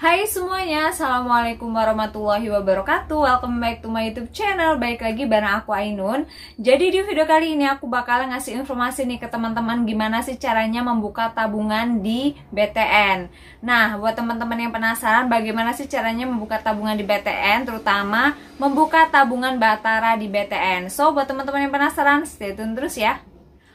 Hai semuanya, Assalamualaikum warahmatullahi wabarakatuh. Welcome back to my YouTube channel. Baik lagi bareng aku Ainun. Jadi di video kali ini aku bakal ngasih informasi nih ke teman-teman gimana sih caranya membuka tabungan di BTN. Nah, buat teman-teman yang penasaran bagaimana sih caranya membuka tabungan di BTN, terutama membuka tabungan Batara di BTN. So, buat teman-teman yang penasaran, stay tune terus ya.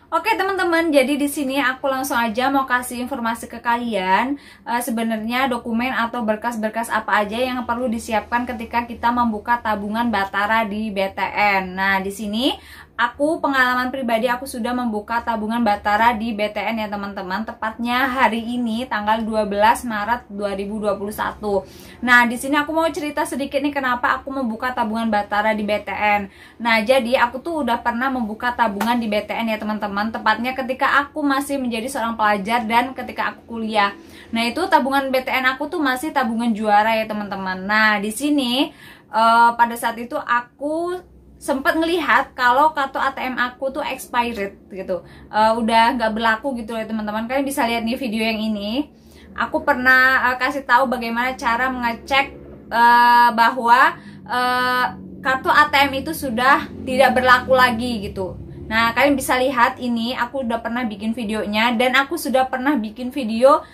Oke teman-teman, jadi di sini aku langsung aja mau kasih informasi ke kalian sebenarnya dokumen atau berkas-berkas apa aja yang perlu disiapkan ketika kita membuka tabungan Batara di BTN. Nah, di sini aku pengalaman pribadi aku sudah membuka tabungan Batara di BTN ya teman-teman. Tepatnya hari ini tanggal 12 Maret 2021. Nah, di sini aku mau cerita sedikit nih kenapa aku membuka tabungan Batara di BTN. Nah, jadi aku tuh udah pernah membuka tabungan di BTN ya teman-teman. Tepatnya ketika aku masih menjadi seorang pelajar dan ketika aku kuliah. Nah, itu tabungan BTN aku tuh masih tabungan juara ya teman-teman. Nah, di sini pada saat itu aku sempat ngelihat kalau kartu ATM aku tuh expired gitu, udah nggak berlaku gitu ya teman-teman. Kalian bisa lihat nih video yang ini. Aku pernah kasih tahu bagaimana cara mengecek bahwa kartu ATM itu sudah tidak berlaku lagi gitu. Nah, kalian bisa lihat ini aku udah pernah bikin videonya dan aku sudah pernah bikin video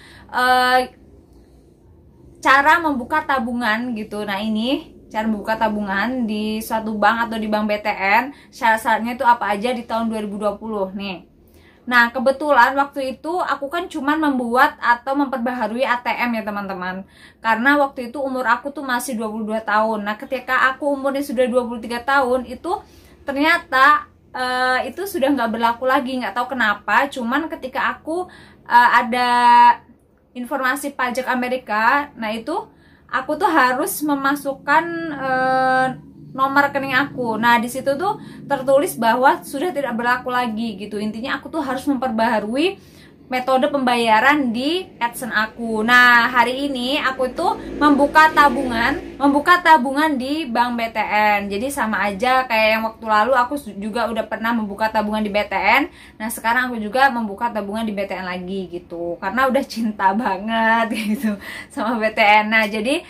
cara membuka tabungan gitu. Nah, ini cara membuka tabungan di suatu bank atau di bank BTN, syarat-syaratnya itu apa aja di tahun 2020 nih. Nah, kebetulan waktu itu aku kan cuman membuat atau memperbaharui ATM ya teman-teman. Karena waktu itu umur aku tuh masih 22 tahun. Nah, ketika aku umurnya sudah 23 tahun, itu ternyata itu sudah nggak berlaku lagi, nggak tahu kenapa. Cuman ketika aku ada informasi pajak Amerika, nah itu aku tuh harus memasukkan nomor rekening aku. Nah, di situ tuh tertulis bahwa sudah tidak berlaku lagi gitu. Intinya aku tuh harus memperbaharui metode pembayaran di AdSense aku. Nah, hari ini aku tuh membuka tabungan di Bank BTN. Jadi sama aja kayak yang waktu lalu aku juga udah pernah membuka tabungan di BTN. Nah, sekarang aku juga membuka tabungan di BTN lagi gitu. Karena udah cinta banget gitu sama BTN. Nah, jadi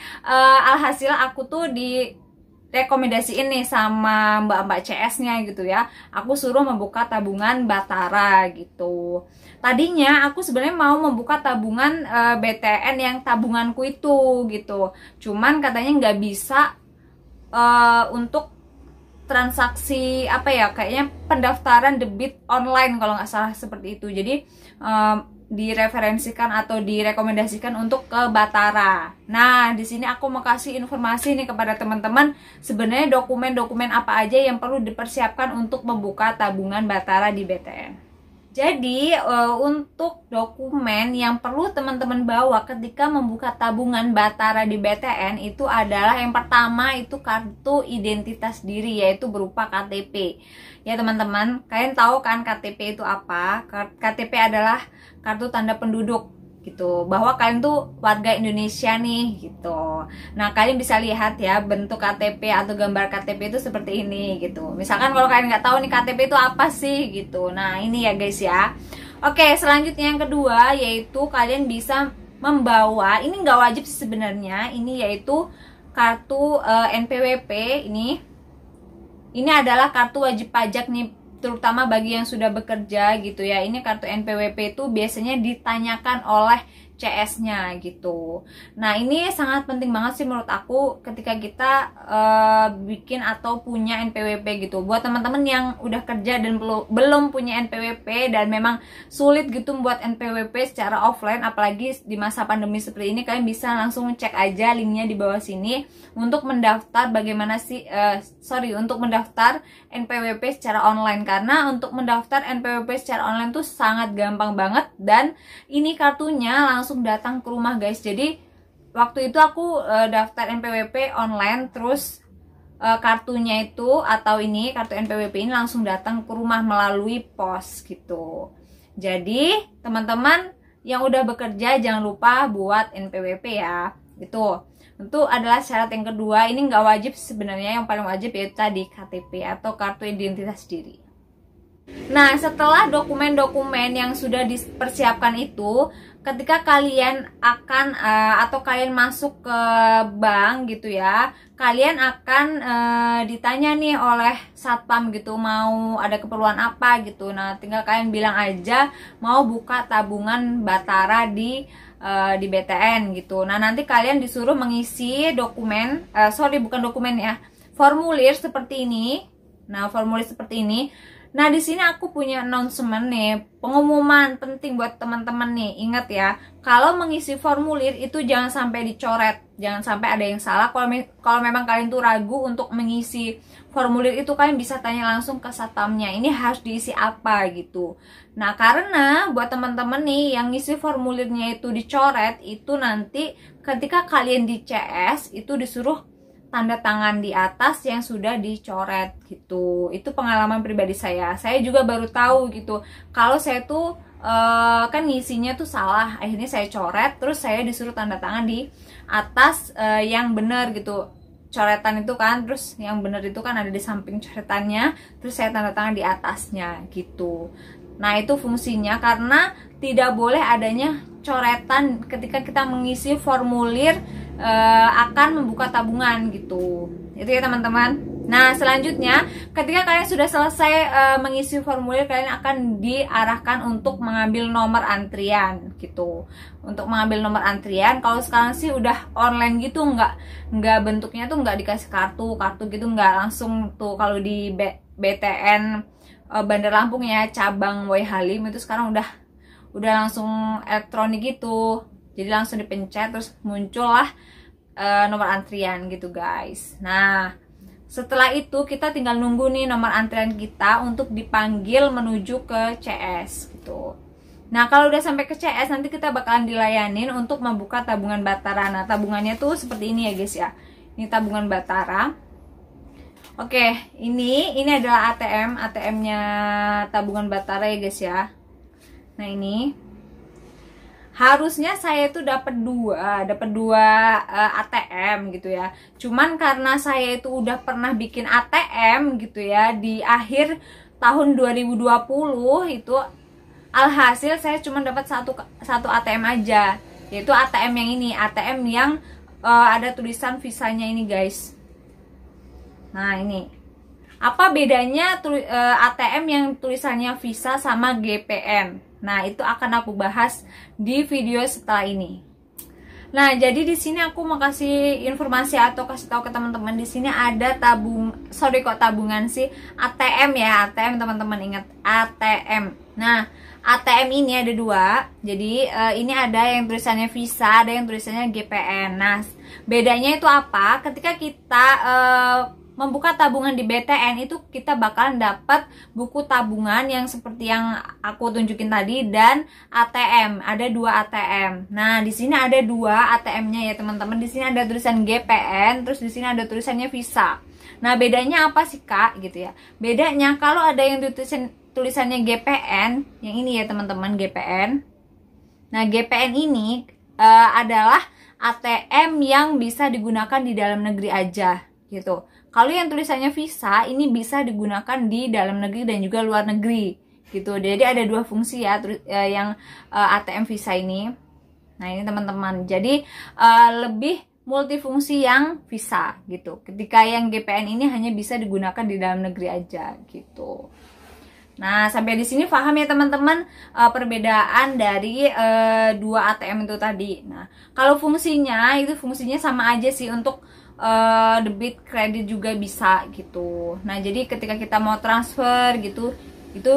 alhasil aku tuh di rekomendasiin nih sama mbak-mbak CS-nya gitu ya. Aku suruh membuka tabungan Batara gitu. Tadinya aku sebenarnya mau membuka tabungan BTN yang tabunganku itu gitu. Cuman katanya nggak bisa untuk transaksi apa ya, kayaknya pendaftaran debit online kalau nggak salah seperti itu. Jadi direferensikan atau direkomendasikan untuk ke Batara. Nah, di sini aku mau kasih informasi nih kepada teman-teman sebenarnya dokumen-dokumen apa aja yang perlu dipersiapkan untuk membuka tabungan Batara di BTN. Jadi untuk dokumen yang perlu teman-teman bawa ketika membuka tabungan Batara di BTN itu adalah yang pertama itu kartu identitas diri, yaitu berupa KTP. Ya teman-teman, kalian tahu kan KTP itu apa? KTP adalah kartu tanda penduduk gitu, bahwa kalian tuh warga Indonesia nih gitu. Nah, kalian bisa lihat ya bentuk KTP atau gambar KTP itu seperti ini gitu. Misalkan kalau kalian nggak tahu nih KTP itu apa sih gitu. Nah, ini ya guys ya. Oke, selanjutnya yang kedua yaitu kalian bisa membawa, ini nggak wajib sebenarnya, ini yaitu kartu NPWP. Ini adalah kartu wajib pajak nih, terutama bagi yang sudah bekerja gitu ya. Ini kartu NPWP itu biasanya ditanyakan oleh CS-nya gitu. Nah, ini sangat penting banget sih menurut aku ketika kita bikin atau punya NPWP gitu. Buat teman-teman yang udah kerja dan belum punya NPWP dan memang sulit gitu membuat NPWP secara offline, apalagi di masa pandemi seperti ini, kalian bisa langsung cek aja linknya di bawah sini untuk mendaftar untuk mendaftar NPWP secara online. Karena untuk mendaftar NPWP secara online tuh sangat gampang banget dan ini kartunya langsung datang ke rumah guys. Jadi waktu itu aku daftar NPWP online, terus kartunya itu atau ini kartu NPWP ini langsung datang ke rumah melalui pos gitu. Jadi teman-teman yang udah bekerja jangan lupa buat NPWP ya gitu. Itu adalah syarat yang kedua. Ini nggak wajib sebenarnya, yang paling wajib yaitu tadi KTP atau kartu identitas diri. Nah, setelah dokumen-dokumen yang sudah dipersiapkan itu, ketika kalian akan atau kalian masuk ke bank gitu ya, kalian akan ditanya nih oleh satpam gitu, mau ada keperluan apa gitu. Nah, tinggal kalian bilang aja mau buka tabungan Batara di BTN gitu. Nah, nanti kalian disuruh mengisi dokumen, bukan dokumen ya, formulir seperti ini. Nah, formulir seperti ini. Nah, di sini aku punya announcement nih, pengumuman penting buat teman-teman nih. Ingat ya, kalau mengisi formulir itu jangan sampai dicoret, jangan sampai ada yang salah. Kalau memang kalian tuh ragu untuk mengisi formulir itu, kalian bisa tanya langsung ke satpamnya. Ini harus diisi apa gitu. Nah, karena buat teman-teman nih yang ngisi formulirnya itu dicoret, itu nanti ketika kalian di CS itu disuruh tanda tangan di atas yang sudah dicoret gitu. Itu pengalaman pribadi saya. Saya juga baru tahu gitu. Kalau saya tuh kan ngisinya tuh salah. Akhirnya saya coret, terus saya disuruh tanda tangan di atas yang benar gitu. Coretan itu kan, terus yang benar itu kan ada di samping coretannya, terus saya tanda tangan di atasnya gitu. Nah, itu fungsinya karena tidak boleh adanya coretan ketika kita mengisi formulir akan membuka tabungan gitu. Itu ya teman-teman. Nah, selanjutnya ketika kalian sudah selesai mengisi formulir, kalian akan diarahkan untuk mengambil nomor antrian gitu. Untuk mengambil nomor antrian, kalau sekarang sih udah online gitu, nggak bentuknya tuh nggak dikasih kartu gitu, nggak langsung tuh. Kalau di BTN Bandar Lampung ya, cabang Wai Halim itu sekarang udah langsung elektronik gitu. Jadi langsung dipencet terus muncullah nomor antrian gitu guys. Nah, setelah itu kita tinggal nunggu nih nomor antrian kita untuk dipanggil menuju ke CS gitu. Nah, kalau udah sampai ke CS nanti kita bakalan dilayanin untuk membuka tabungan Batara. Nah, tabungannya tuh seperti ini ya guys ya. Ini tabungan Batara. Oke, ini adalah ATM-nya tabungan Batara ya guys ya. Nah, ini harusnya saya itu dapat dua ATM gitu ya. Cuman karena saya itu udah pernah bikin ATM gitu ya di akhir tahun 2020 itu, alhasil saya cuma dapat satu ATM aja, yaitu ATM yang ini, ATM yang ada tulisan visanya ini guys. Nah, ini apa bedanya ATM yang tulisannya Visa sama GPN? Nah, itu akan aku bahas di video setelah ini. Nah, jadi di sini aku mau kasih informasi atau kasih tahu ke teman-teman, di sini ada tabungan sih, ATM ya, ATM teman-teman, ingat ATM. Nah, ATM ini ada dua. Jadi ini ada yang tulisannya Visa, ada yang tulisannya GPN. Nah, bedanya itu apa? Ketika kita membuka tabungan di BTN itu kita bakalan dapat buku tabungan yang seperti yang aku tunjukin tadi, dan ATM, ada dua ATM. Nah, di sini ada dua ATM-nya ya teman-teman. Di sini ada tulisan GPN, terus di sini ada tulisannya Visa. Nah, bedanya apa sih Kak gitu ya? Bedanya kalau ada yang tulisannya GPN, yang ini ya teman-teman, GPN. Nah, GPN ini adalah ATM yang bisa digunakan di dalam negeri aja gitu. Kalau yang tulisannya Visa ini bisa digunakan di dalam negeri dan juga luar negeri gitu. Jadi ada dua fungsi ya yang ATM Visa ini. Nah, ini teman-teman. Jadi lebih multifungsi yang Visa gitu. Ketika yang GPN ini hanya bisa digunakan di dalam negeri aja gitu. Nah, sampai di sini paham ya teman-teman perbedaan dari dua ATM itu tadi. Nah, kalau fungsinya sama aja sih, untuk debit kredit juga bisa gitu. Nah, jadi ketika kita mau transfer gitu, itu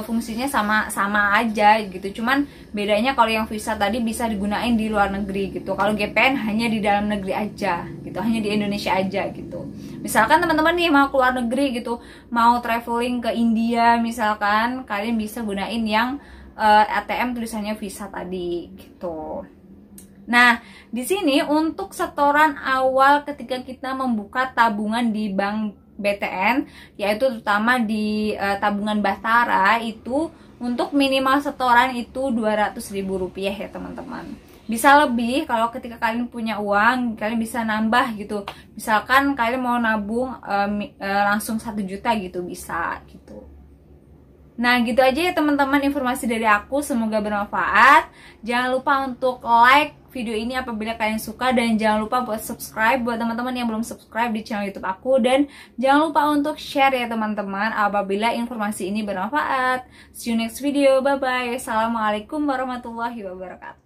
fungsinya sama aja gitu. Cuman bedanya kalau yang Visa tadi bisa digunain di luar negeri gitu. Kalau GPN hanya di dalam negeri aja gitu, hanya di Indonesia aja gitu. Misalkan teman-teman nih mau keluar negeri gitu, mau traveling ke India misalkan, kalian bisa gunain yang ATM tulisannya Visa tadi gitu. Nah, di sini untuk setoran awal ketika kita membuka tabungan di bank BTN, yaitu terutama di tabungan Batara, itu untuk minimal setoran itu Rp200.000 ya teman-teman. Bisa lebih kalau ketika kalian punya uang, kalian bisa nambah gitu. Misalkan kalian mau nabung langsung 1 juta gitu, bisa gitu. Nah gitu aja ya teman-teman informasi dari aku, semoga bermanfaat. Jangan lupa untuk like video ini apabila kalian suka, dan jangan lupa buat subscribe buat teman-teman yang belum subscribe di channel YouTube aku, dan jangan lupa untuk share ya teman-teman apabila informasi ini bermanfaat. See you next video, bye bye. Assalamualaikum warahmatullahi wabarakatuh.